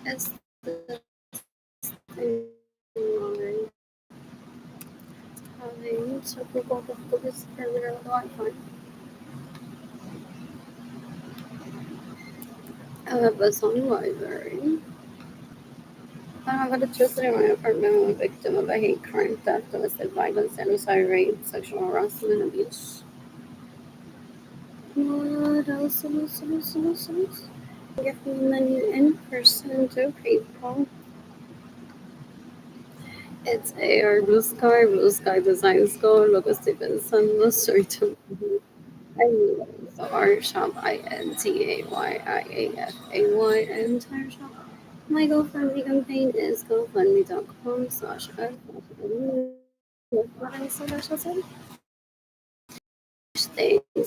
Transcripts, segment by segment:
Is this thing like having technical difficulties earlier with Wi-Fi? I have a Sony library. I have electricity in my apartment. I'm a victim of a hate crime, theft, domestic violence, genocide, rape, sexual harassment, and abuse. What else? What else? What else? What else? What else? Give me money in person to people. It's AR Blue Sky Designs Go, Logo Stevenson, Luxury to I mean, so art shop INTAYIAFAY entire shop. My GoFundMe campaign is gofundme.com/things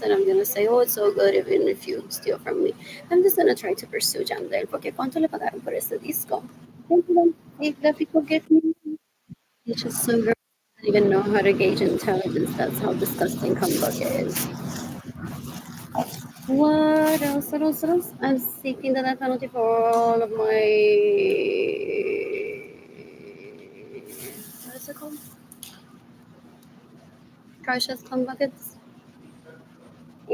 and I'm gonna say, oh, it's so good even if you steal from me. I'm just gonna try to pursue Jandel porque cuánto le pagaron por ese disco. If the people get me, it's just so girl doesn't even know how to gauge intelligence. That's how disgusting Humbug is. What else? What else? What else? I'm seeking the death penalty for all of my. What is it called? Crushes, cum buckets,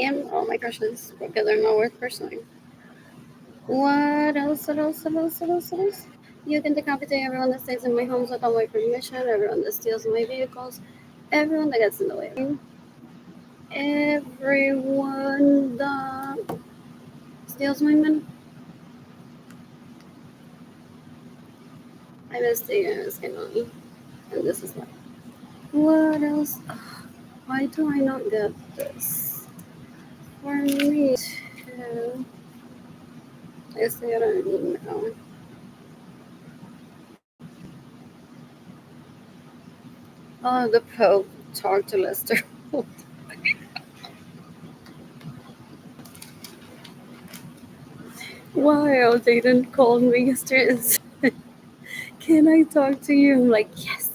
and all my crushes because they're not worth pursuing. What else? What else? What else? What else? What else? You can decapitate everyone that stays in my homes without my permission, everyone that steals my vehicles, everyone that gets in the way of me, everyone that steals my money. I missed the Skinny, and this is why. What else? Why do I not get this? For me too. I see it on email. Oh, the Pope talked to Lester. Wow, they didn't call me yesterday and said, can I talk to you? I'm like, yes,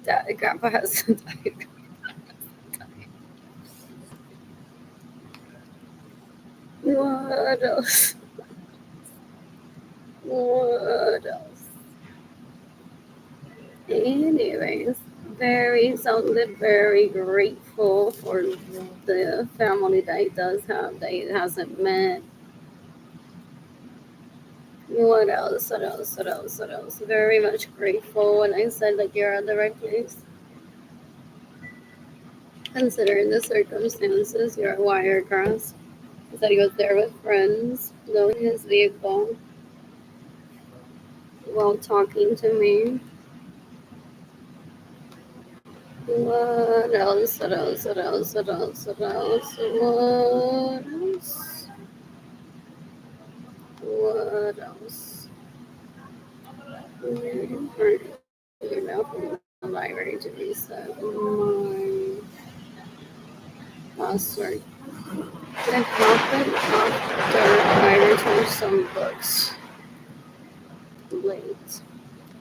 Dad, Grandpa has died. What else? What else? Anyways, very sounded very grateful for the family that he does have that he hasn't met. What else? What else? What else? What else? Very much grateful when I said like you're at the right place. Considering the circumstances, you're a wiregrass. He said he was there with friends, loading his vehicle while talking to me. What else? What else? What else? What else? What else? What else? What else? Email from the library to reset my password. It happened after I returned some books late.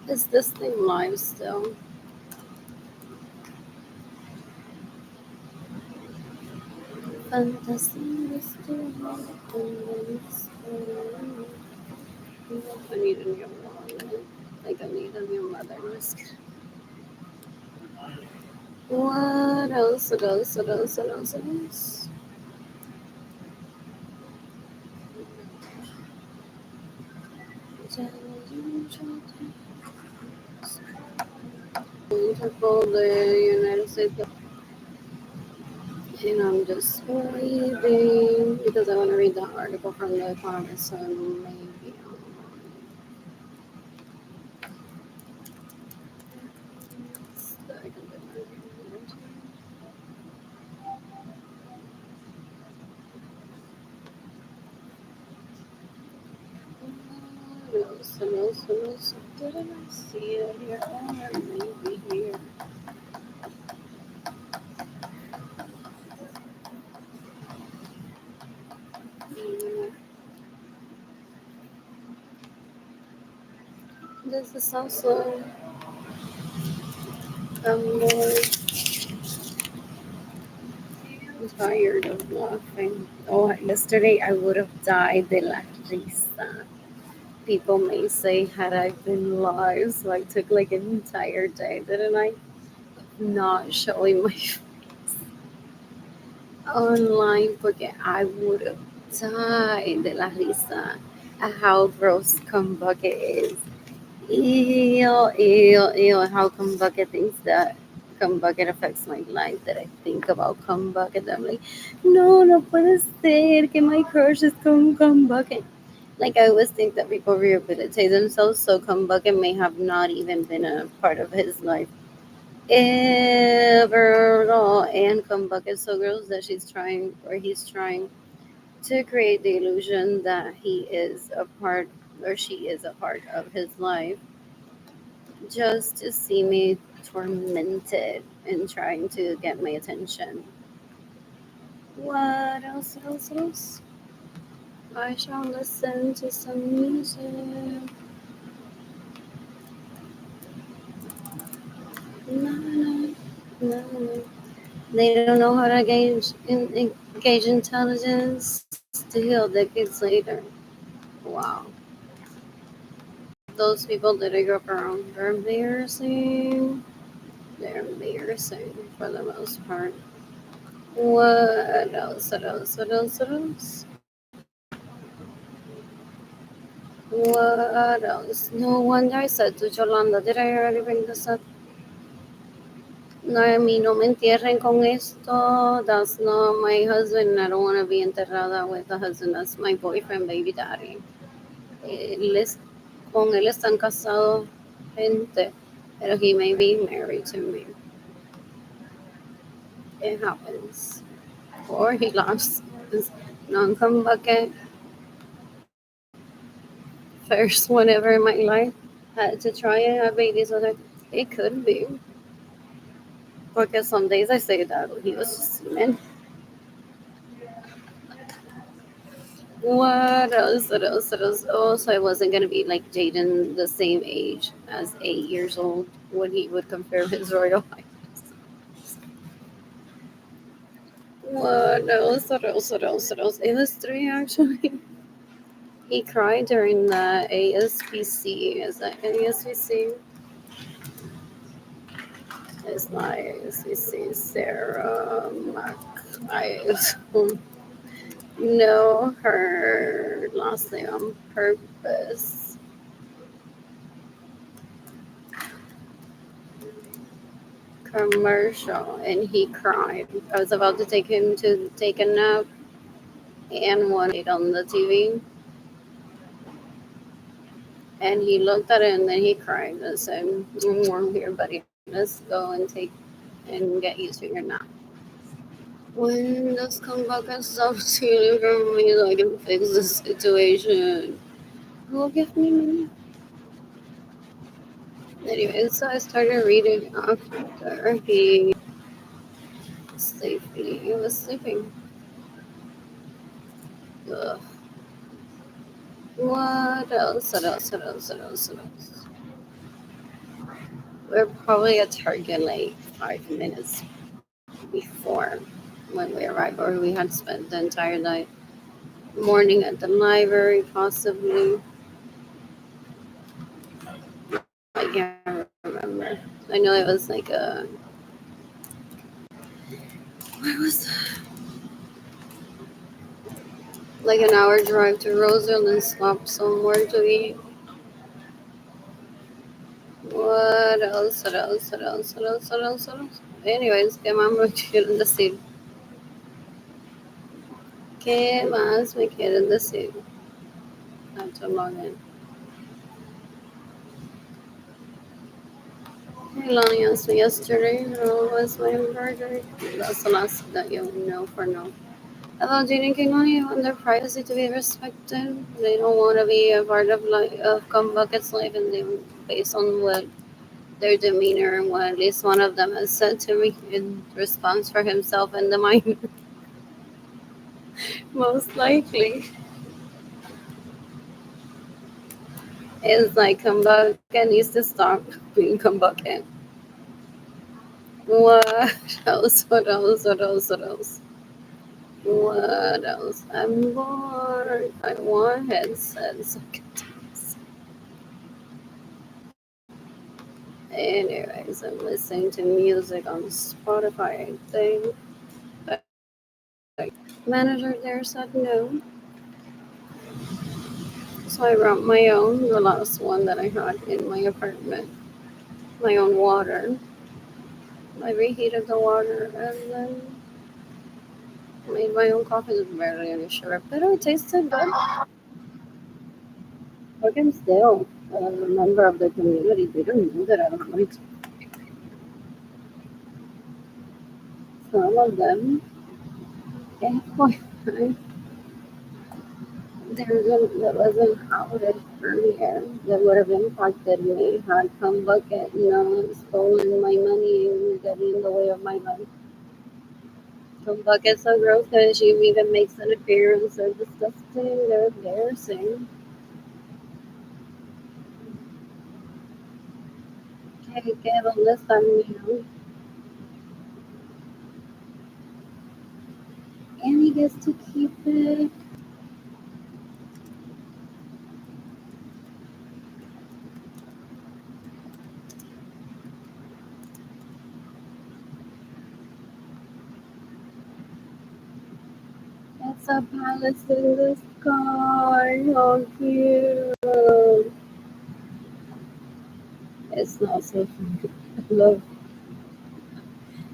Is this thing live still? Fantasy is still I need a new one. Like I need a new mother mask. What else? What else? What else? What else? What else? For the United States, and I'm just waiting because I want to read the article from the Economist, so maybe I can do my what else? What else? What else? Did I see it here? Or maybe here. Mm, this is also more. I'm tired of laughing. Oh, yesterday I would have died de la risa. People may say, had I been live, so I took like an entire day, didn't I? Not showing my face online porque I would have died de la risa at how gross Cum Bucket is. Ew, ew, ew. How Cum Bucket thinks that Cum Bucket affects my life, that I think about Cum Bucket. I'm like, no, no puede ser que my crush is con Cum Bucket. Like, I always think that people rehabilitate themselves, so Cum Bucket may have not even been a part of his life ever at all. And Cum Bucket so gross that she's trying, or he's trying, to create the illusion that he is a part, or she is a part of his life, just to see me tormented and trying to get my attention. What else? What else? What else? I shall listen to some music. Na, na, na, na. They don't know how to engage intelligence still decades later. Wow. Those people that I grew up around, they're embarrassing. They're embarrassing for the most part. What else? What else? What else? What else? What else? No wonder I said to Yolanda, did I already bring this up? No, a mí no me entierren con esto. That's not my husband. I don't want to be enterrada with a husband. That's my boyfriend, baby daddy. Él es, con él están casados gente, pero he may be married to me. It happens. Or he lost his non-come bucket first whenever in my life. Had to try and have babies with her. It could be. Because some days I say that he was just semen. What else? What else? What else? Oh, so I wasn't gonna be like Jaden the same age as 8 years old when he would confirm his royal highness. What else? What else? What else? What else? It was three actually. He cried during the ASPC. Is that ASPC? It's not ASPC. Sarah Mac. I know her last name on purpose. Commercial, and he cried. I was about to take him to take a nap, and one on the TV, and he looked at it and then he cried and said, "I'm warm here, buddy. Let's go and take and get used to your nap." When does come back and stop stealing from me so I can fix the situation? Who will give me money? Anyway, so I started reading after he was sleeping. Ugh. What else? What else? What else? What else? What else? We're probably at Target like 5 minutes before when we arrived, or we had spent the entire night morning at the library, possibly. I can't remember. I know it was like where was like an hour drive to Roseville and stop somewhere to eat. What else? What else? What else? What else? What else? What else? Anyways, ¿qué más me quieren decir? ¿Qué más me quieren decir? I have to log in. Hey, Lonnie asked me yesterday how was my embroidery. That's the last that you know for now. About dating King Lonnie, want their privacy to be respected. They don't want to be a part of Come Bucket's life, and they based on what their demeanor and what at least one of them has said to me in response for himself and the minor. Most likely. It's like Come Bucket needs to stop being Come Bucket. What else? What else? What else? What else? What else? I'm bored. I want headsets. Anyways, I'm listening to music on Spotify, I think. But manager there said no. So I brought my own, the last one that I had in my apartment. My own water. I reheated the water and then made my own coffee with barely any sugar. But it tasted good. But I'm still a member of the community. They don't know that I don't like some of them. FYI, there was an outage earlier that would have impacted me had come bucket, stolen my money and getting in the way of my life. Come bucket's so gross because she even makes an appearance. They're disgusting. They're embarrassing. Can't get on this time. And he gets to keep it. It's a palace in the sky. How cute. It's not so funny. I love.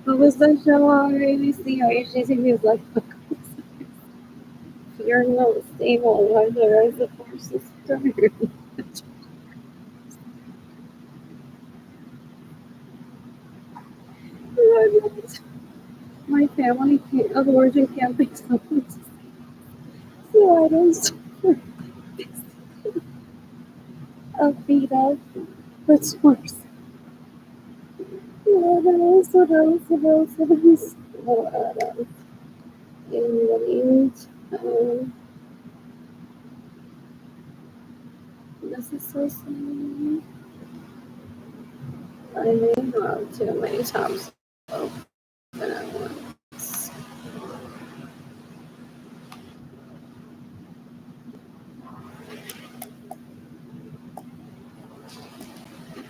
What was the show already? See how he was like, you're not stable. Why the rise of forces turn? My family can't, of origin can't be someone. So I don't of beat up, but worse. What else? What else? In the meantime, this is so sad. I may have too many tabs open at once.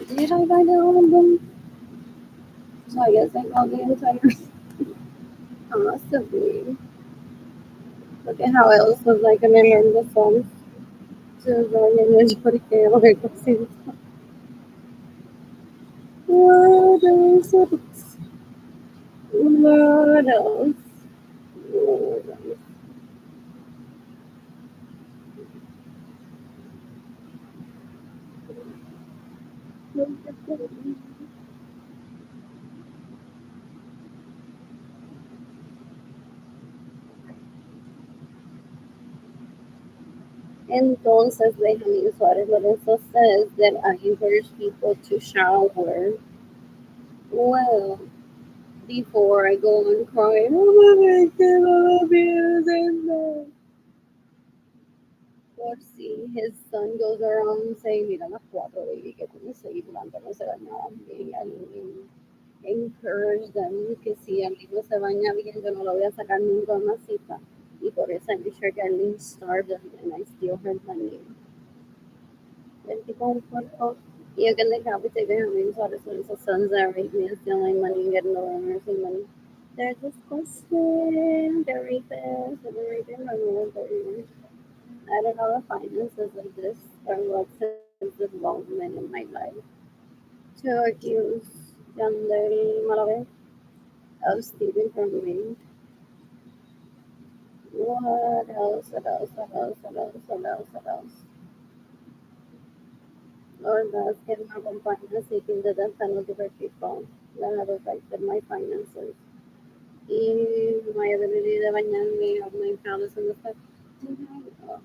Did I buy the album? So I guess I got the entire possibly. Look at how it also like I remember the song. So Ryan porque like what else? What else? What else? Entonces, Benjamin Suarez Lorenzo says that I encourage people to shower well before I go and cry. Oh my God, I love you. Por si his son goes around saying, mira las cuatro, baby, que tienes ahí durante no se bañaban bien. And encourage them que si alguien no se baña bien, yo no lo voy a sacar nunca a una cita. Y por eso I make sure que Arlene starved and I steal her money. El tipo un puerco. Y yo can decapitate Benjamin Suarez when his sons are raping and stealing money and getting away with nursing money. They're disgusting. They're rapists. They've been raping my mom for years. I don't know the finances of this or what's his involvement in my life. To accuse Yandel Malavé of stealing from me. What else? What else? What else? What else? What else? What else? Lord, that's getting my compañía seeking the death penalty for people that have affected my finances. Y my ability de bañarme of my palace and the stuff. Oh,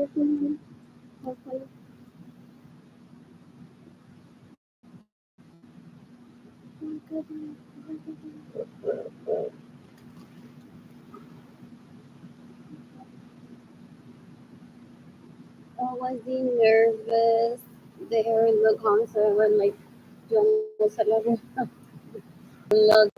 Hopefully. I was nervous there in the concert when like yo no sé la verdad.